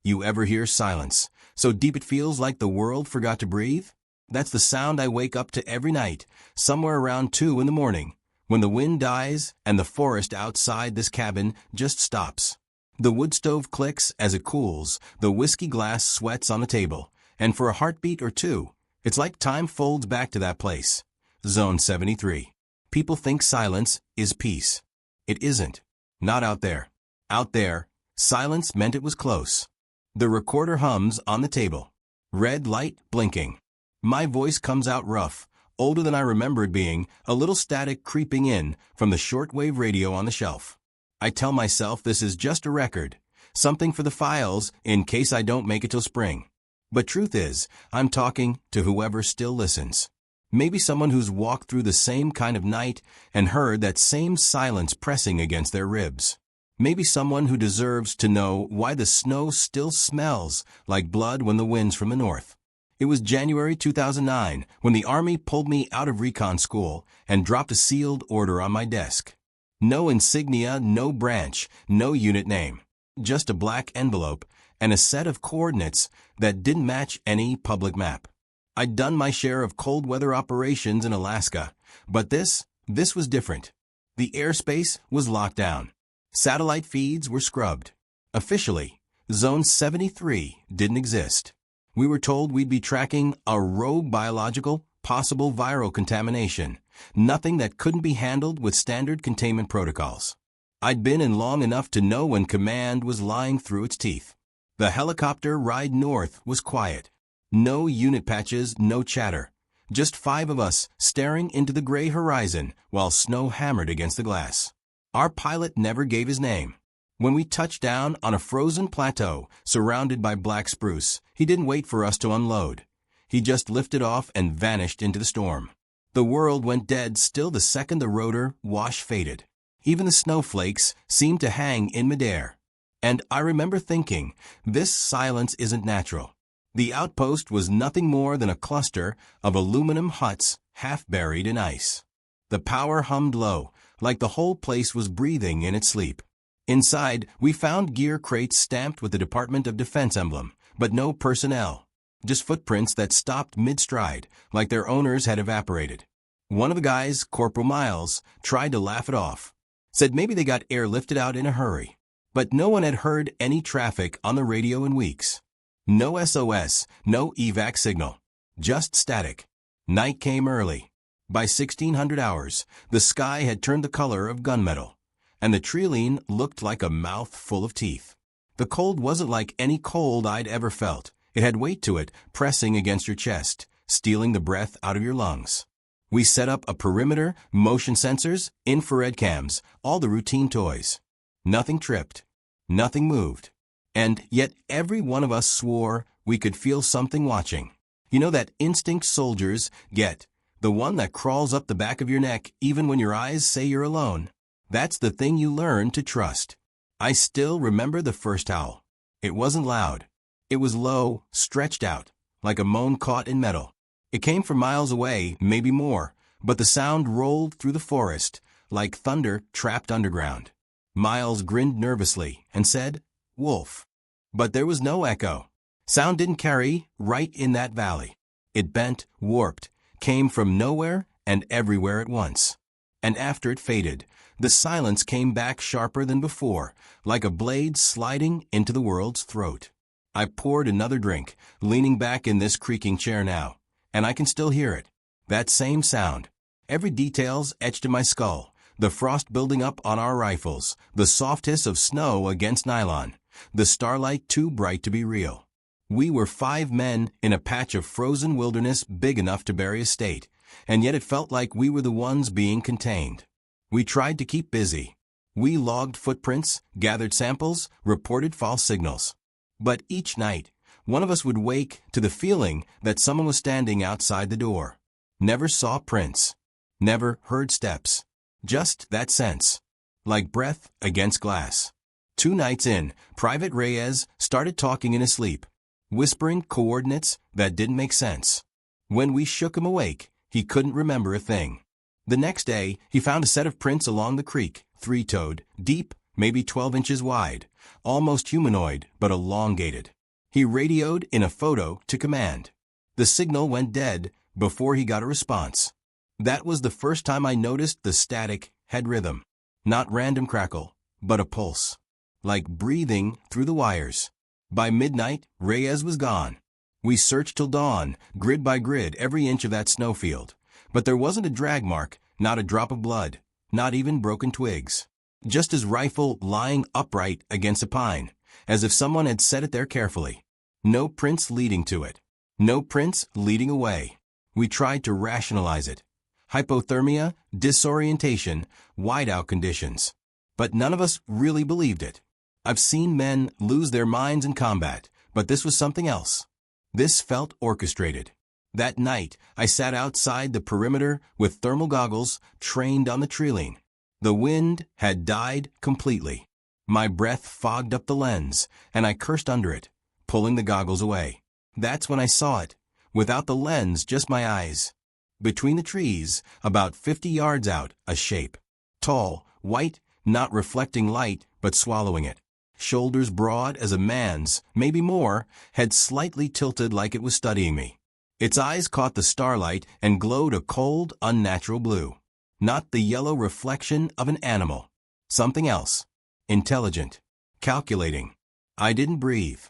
You ever hear silence so deep it feels like the world forgot to breathe? That's the sound I wake up to every night, somewhere around 2 in the morning, when the wind dies and the forest outside this cabin just stops. The wood stove clicks as it cools, the whiskey glass sweats on the table, and for a heartbeat or two, it's like time folds back to that place. Zone 73. People think silence is peace. It isn't. Not out there. Out there, silence meant it was close. The recorder hums on the table. Red light blinking. My voice comes out rough, older than I remember it being, a little static creeping in from the shortwave radio on the shelf. I tell myself this is just a record, something for the files in case I don't make it till spring. But truth is, I'm talking to whoever still listens. Maybe someone who's walked through the same kind of night and heard that same silence pressing against their ribs. Maybe someone who deserves to know why the snow still smells like blood when the wind's from the north. It was January 2009 when the Army pulled me out of recon school and dropped a sealed order on my desk. No insignia, no branch, no unit name. Just a black envelope and a set of coordinates that didn't match any public map. I'd done my share of cold weather operations in Alaska, but this was different. The airspace was locked down. Satellite feeds were scrubbed. Officially, Zone 73 didn't exist. We were told we'd be tracking a rogue biological, possible viral contamination, nothing that couldn't be handled with standard containment protocols. I'd been in long enough to know when command was lying through its teeth. The helicopter ride north was quiet. No unit patches, no chatter. Just 5 of us staring into the gray horizon while snow hammered against the glass. Our pilot never gave his name. When we touched down on a frozen plateau surrounded by black spruce, he didn't wait for us to unload. He just lifted off and vanished into the storm. The world went dead still the second the rotor wash faded. Even the snowflakes seemed to hang in midair. And I remember thinking, this silence isn't natural. The outpost was nothing more than a cluster of aluminum huts half buried in ice. The power hummed low, like the whole place was breathing in its sleep. Inside, we found gear crates stamped with the Department of Defense emblem, but no personnel. Just footprints that stopped mid-stride, like their owners had evaporated. One of the guys, Corporal Miles, tried to laugh it off. Said maybe they got airlifted out in a hurry. But no one had heard any traffic on the radio in weeks. No SOS, no evac signal. Just static. Night came early. By 1600 hours, the sky had turned the color of gunmetal, and the trilene looked like a mouth full of teeth. The cold wasn't like any cold I'd ever felt. It had weight to it, pressing against your chest, stealing the breath out of your lungs. We set up a perimeter, motion sensors, infrared cams, all the routine toys. Nothing tripped. Nothing moved. And yet every one of us swore we could feel something watching. You know that instinct soldiers get, the one that crawls up the back of your neck even when your eyes say you're alone. That's the thing you learn to trust. I still remember the first howl. It wasn't loud. It was low, stretched out, like a moan caught in metal. It came from miles away, maybe more, but the sound rolled through the forest like thunder trapped underground. Miles grinned nervously and said, "Wolf." But there was no echo. Sound didn't carry right in that valley. It bent, warped, came from nowhere and everywhere at once. And after it faded, the silence came back sharper than before, like a blade sliding into the world's throat. I poured another drink, leaning back in this creaking chair now, and I can still hear it. That same sound. Every detail's etched in my skull. The frost building up on our rifles, the soft hiss of snow against nylon, the starlight too bright to be real. We were 5 men in a patch of frozen wilderness big enough to bury a state, and yet it felt like we were the ones being contained. We tried to keep busy. We logged footprints, gathered samples, reported false signals. But each night, one of us would wake to the feeling that someone was standing outside the door. Never saw prints. Never heard steps. Just that sense. Like breath against glass. 2 nights in, Private Reyes started talking in his sleep, whispering coordinates that didn't make sense. When we shook him awake, he couldn't remember a thing. The next day, he found a set of prints along the creek, 3-toed, deep, maybe 12 inches wide, almost humanoid but elongated. He radioed in a photo to command. The signal went dead before he got a response. That was the first time I noticed the static had rhythm. Not random crackle, but a pulse. Like breathing through the wires. By midnight, Reyes was gone. We searched till dawn, grid by grid, every inch of that snowfield. But there wasn't a drag mark, not a drop of blood, not even broken twigs. Just his rifle lying upright against a pine, as if someone had set it there carefully. No prints leading to it. No prints leading away. We tried to rationalize it. Hypothermia, disorientation, whiteout conditions. But none of us really believed it. I've seen men lose their minds in combat, but this was something else. This felt orchestrated. That night, I sat outside the perimeter with thermal goggles trained on the trilene. The wind had died completely. My breath fogged up the lens, and I cursed under it, pulling the goggles away. That's when I saw it. Without the lens, just my eyes. Between the trees, about 50 yards out, a shape. Tall, white, not reflecting light, but swallowing it. Shoulders broad as a man's, maybe more, head slightly tilted like it was studying me. Its eyes caught the starlight and glowed a cold, unnatural blue. Not the yellow reflection of an animal. Something else. Intelligent. Calculating. I didn't breathe.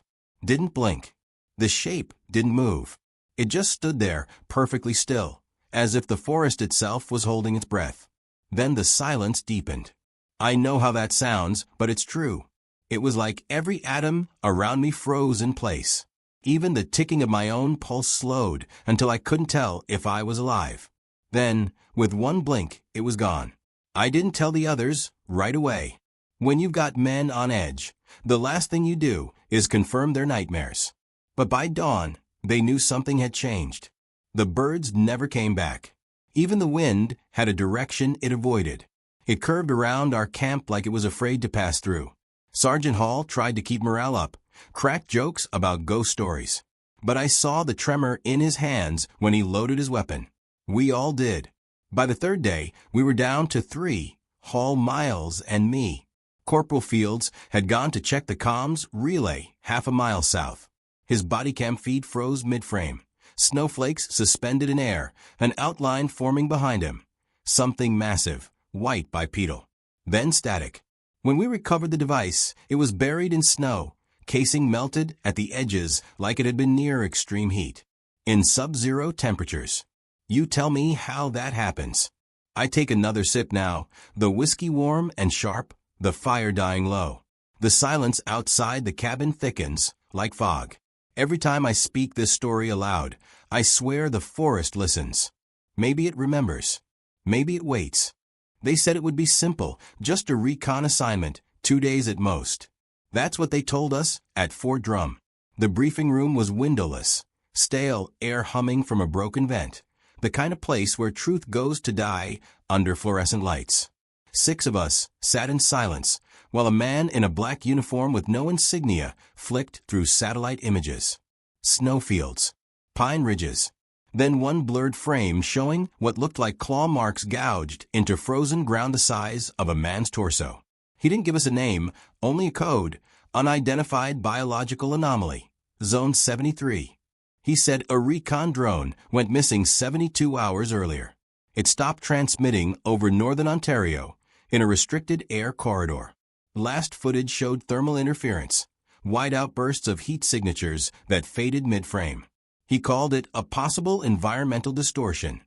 Didn't blink. The shape didn't move. It just stood there, perfectly still, as if the forest itself was holding its breath. Then the silence deepened. I know how that sounds, but it's true. It was like every atom around me froze in place. Even the ticking of my own pulse slowed until I couldn't tell if I was alive. Then, with one blink, it was gone. I didn't tell the others right away. When you've got men on edge, the last thing you do is confirm their nightmares. But by dawn, they knew something had changed. The birds never came back. Even the wind had a direction it avoided. It curved around our camp like it was afraid to pass through. Sergeant Hall tried to keep morale up, cracked jokes about ghost stories. But I saw the tremor in his hands when he loaded his weapon. We all did. By the third day, we were down to 3, Hall, Miles, and me. Corporal Fields had gone to check the comms relay half a mile south. His body cam feed froze mid-frame. Snowflakes suspended in air, an outline forming behind him. Something massive, white bipedal. Then static. When we recovered the device, it was buried in snow, casing melted at the edges like it had been near extreme heat. In sub-zero temperatures. You tell me how that happens. I take another sip now, the whiskey warm and sharp, the fire dying low. The silence outside the cabin thickens, like fog. Every time I speak this story aloud, I swear the forest listens. Maybe it remembers. Maybe it waits. They said it would be simple, just a recon assignment, 2 days at most. That's what they told us at Fort Drum. The briefing room was windowless, stale air humming from a broken vent, the kind of place where truth goes to die under fluorescent lights. 6 of us sat in silence, while a man in a black uniform with no insignia flicked through satellite images. Snowfields, pine ridges, then one blurred frame showing what looked like claw marks gouged into frozen ground the size of a man's torso. He didn't give us a name, only a code, unidentified biological anomaly, Zone 73. He said a recon drone went missing 72 hours earlier. It stopped transmitting over northern Ontario in a restricted air corridor. Last footage showed thermal interference, wide outbursts of heat signatures that faded mid-frame. He called it a possible environmental distortion.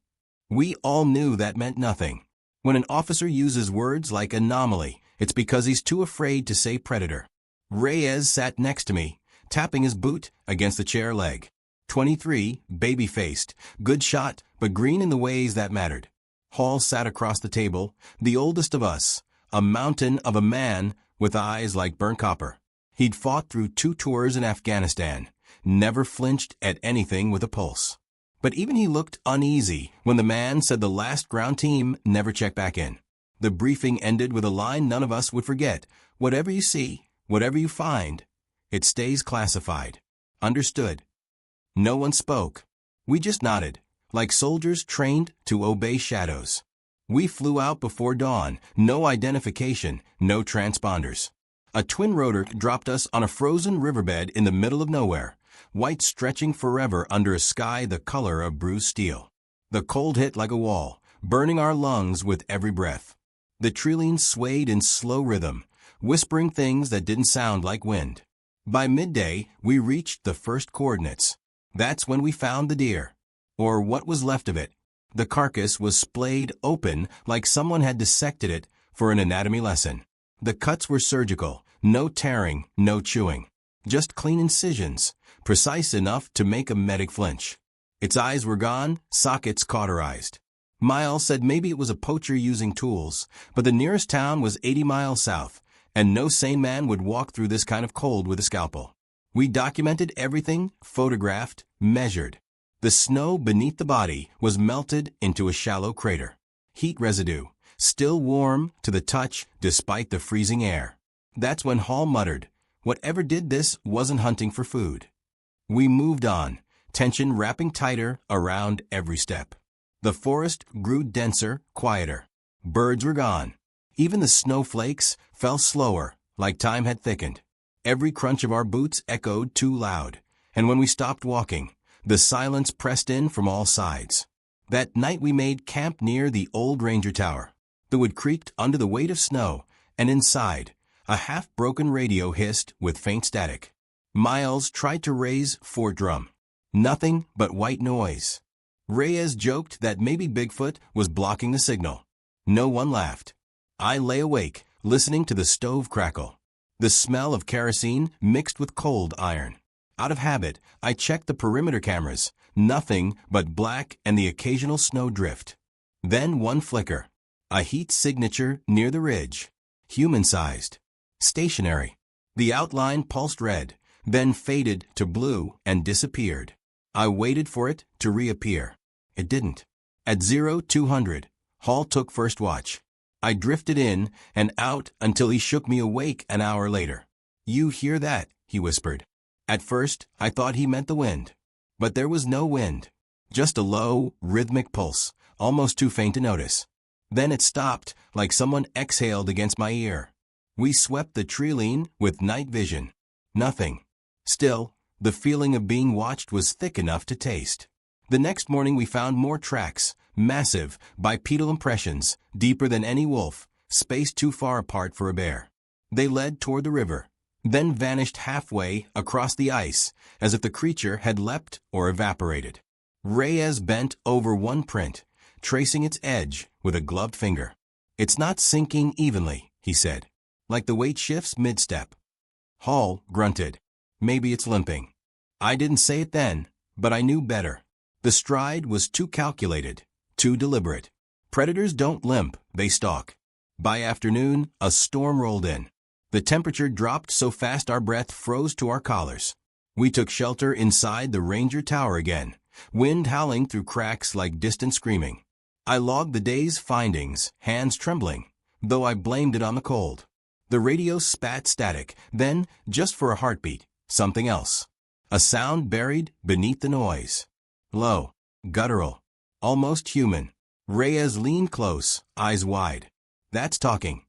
We all knew that meant nothing. When an officer uses words like anomaly, it's because he's too afraid to say predator. Reyes sat next to me, tapping his boot against the chair leg. 23, baby-faced, good shot, but green in the ways that mattered. Hall sat across the table, the oldest of us, a mountain of a man with eyes like burnt copper. He'd fought through 2 tours in Afghanistan, never flinched at anything with a pulse. But even he looked uneasy when the man said the last ground team never checked back in. The briefing ended with a line none of us would forget. Whatever you see, whatever you find, it stays classified. Understood. No one spoke. We just nodded, like soldiers trained to obey shadows. We flew out before dawn, no identification, no transponders. A twin rotor dropped us on a frozen riverbed in the middle of nowhere, white stretching forever under a sky the color of bruised steel. The cold hit like a wall, burning our lungs with every breath. The trillions swayed in slow rhythm, whispering things that didn't sound like wind. By midday, we reached the first coordinates. That's when we found the deer. Or what was left of it. The carcass was splayed open like someone had dissected it for an anatomy lesson. The cuts were surgical, no tearing, no chewing. Just clean incisions, precise enough to make a medic flinch. Its eyes were gone, sockets cauterized. Miles said maybe it was a poacher using tools, but the nearest town was 80 miles south, and no sane man would walk through this kind of cold with a scalpel. We documented everything, photographed, measured. The snow beneath the body was melted into a shallow crater. Heat residue, still warm to the touch despite the freezing air. That's when Hall muttered, "Whatever did this wasn't hunting for food." We moved on, tension wrapping tighter around every step. The forest grew denser, quieter. Birds were gone. Even the snowflakes fell slower, like time had thickened. Every crunch of our boots echoed too loud, and when we stopped walking, the silence pressed in from all sides. That night we made camp near the old ranger tower. The wood creaked under the weight of snow, and inside, a half-broken radio hissed with faint static. Miles tried to raise fort drum. Nothing but white noise. Reyes joked that maybe Bigfoot was blocking the signal. No one laughed. I lay awake, listening to the stove crackle. The smell of kerosene mixed with cold iron. Out of habit, I checked the perimeter cameras. Nothing but black and the occasional snow drift. Then one flicker. A heat signature near the ridge. Human-sized. Stationary. The outline pulsed red, then faded to blue and disappeared. I waited for it to reappear. It didn't. At 0200, Hall took first watch. I drifted in and out until he shook me awake an hour later. "You hear that?" he whispered. At first, I thought he meant the wind. But there was no wind. Just a low, rhythmic pulse, almost too faint to notice. Then it stopped, like someone exhaled against my ear. We swept the tree with night vision. Nothing. Still, the feeling of being watched was thick enough to taste. The next morning we found more tracks, massive, bipedal impressions, deeper than any wolf, spaced too far apart for a bear. They led toward the river, then vanished halfway across the ice, as if the creature had leapt or evaporated. Reyes bent over one print, tracing its edge with a gloved finger. "It's not sinking evenly," he said, "like the weight shifts mid-step." Hall grunted. "Maybe it's limping." I didn't say it then, but I knew better. The stride was too calculated, too deliberate. Predators don't limp, they stalk. By afternoon, a storm rolled in. The temperature dropped so fast our breath froze to our collars. We took shelter inside the ranger tower again, wind howling through cracks like distant screaming. I logged the day's findings, hands trembling, though I blamed it on the cold. The radio spat static, then, just for a heartbeat, something else. A sound buried beneath the noise. Low, guttural, almost human. Reyes leaned close, eyes wide. "That's talking."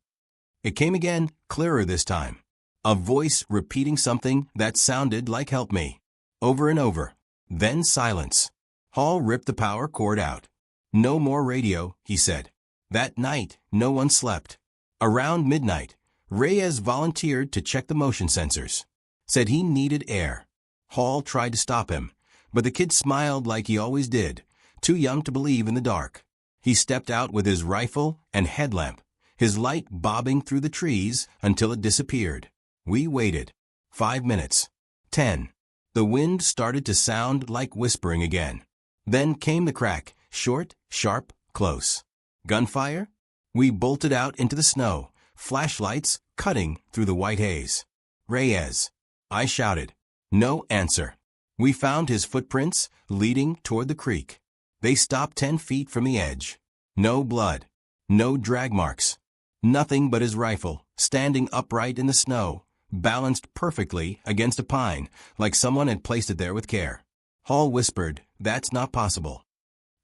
It came again, clearer this time. A voice repeating something that sounded like "help me." Over and over. Then silence. Hall ripped the power cord out. "No more radio," he said. That night, no one slept. Around midnight, Reyes volunteered to check the motion sensors. Said he needed air. Hall tried to stop him, but the kid smiled like he always did, too young to believe in the dark. He stepped out with his rifle and headlamp, his light bobbing through the trees until it disappeared. We waited. 5 minutes. 10. The wind started to sound like whispering again. Then came the crack, short, sharp, close. Gunfire? We bolted out into the snow, flashlights cutting through the white haze. "Reyes," I shouted. No answer. We found his footprints leading toward the creek. They stopped 10 feet from the edge. No blood. No drag marks. Nothing but his rifle, standing upright in the snow, balanced perfectly against a pine, like someone had placed it there with care. Hall whispered, "That's not possible."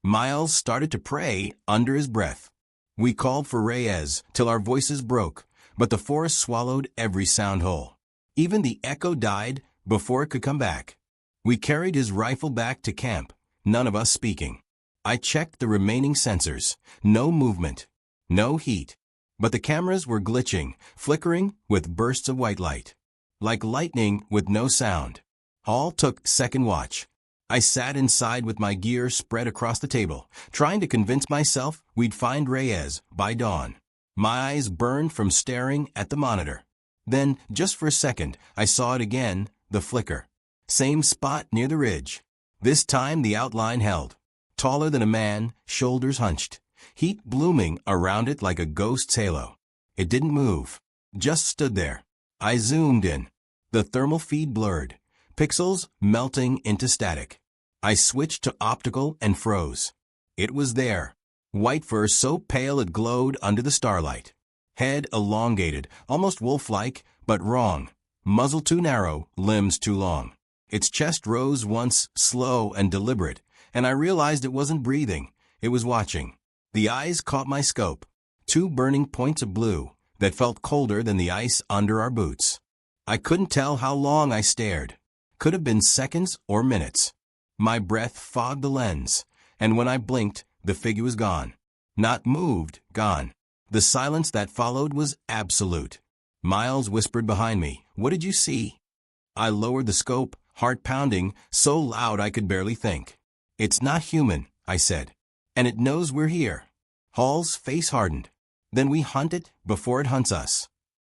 Miles started to pray under his breath. We called for Reyes till our voices broke, but the forest swallowed every sound whole. Even the echo died before it could come back. We carried his rifle back to camp, none of us speaking. I checked the remaining sensors. No movement. No heat. But the cameras were glitching, flickering with bursts of white light. Like lightning with no sound. Hall took second watch. I sat inside with my gear spread across the table, trying to convince myself we'd find Reyes by dawn. My eyes burned from staring at the monitor. Then, just for a second, I saw it again, the flicker. Same spot near the ridge. This time the outline held. Taller than a man, shoulders hunched. Heat blooming around it like a ghost's halo. It didn't move. Just stood there. I zoomed in. The thermal feed blurred. Pixels melting into static. I switched to optical and froze. It was there. White fur so pale it glowed under the starlight. Head elongated, almost wolf-like, but wrong. Muzzle too narrow, limbs too long. Its chest rose once, slow and deliberate, and I realized it wasn't breathing. It was watching. The eyes caught my scope. 2 burning points of blue that felt colder than the ice under our boots. I couldn't tell how long I stared. Could have been seconds or minutes. My breath fogged the lens, and when I blinked, the figure was gone. Not moved, gone. The silence that followed was absolute. Miles whispered behind me, "What did you see?" I lowered the scope, heart pounding, so loud I could barely think. "It's not human," I said. "And it knows we're here." Hall's face hardened. "Then we hunt it before it hunts us."